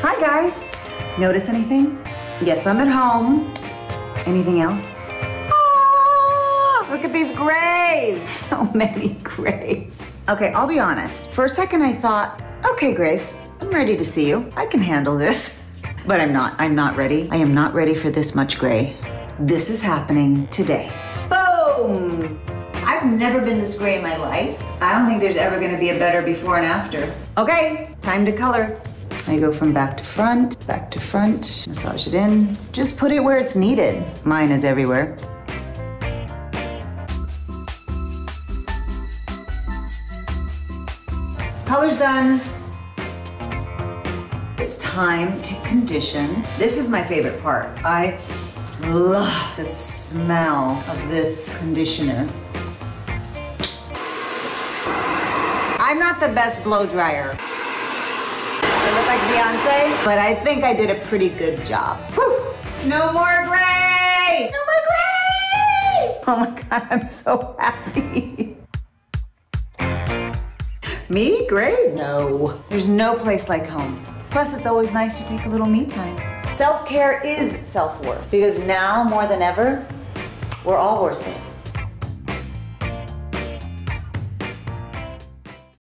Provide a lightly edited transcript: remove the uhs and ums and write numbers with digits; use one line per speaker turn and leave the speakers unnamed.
Hi guys. Notice anything? Yes, I'm at home. Anything else? Ah, look at these grays. So many grays. Okay, I'll be honest. For a second I thought, okay, Grace, I'm ready to see you. I can handle this. But I'm not. I'm not ready. I am not ready for this much gray. This is happening today. Boom! I've never been this gray in my life. I don't think there's ever gonna be a better before and after. Okay, time to color. I go from back to front, massage it in. Just put it where it's needed. Mine is everywhere. Color's done. It's time to condition. This is my favorite part. I love the smell of this conditioner. I'm not the best blow dryer. I look like Beyonce, but I think I did a pretty good job. Whew. No more gray! No more grays! Oh my God, I'm so happy. Me? Grays? No. There's no place like home. Plus, it's always nice to take a little me time. Self-care is self-worth because now more than ever, we're all worth it.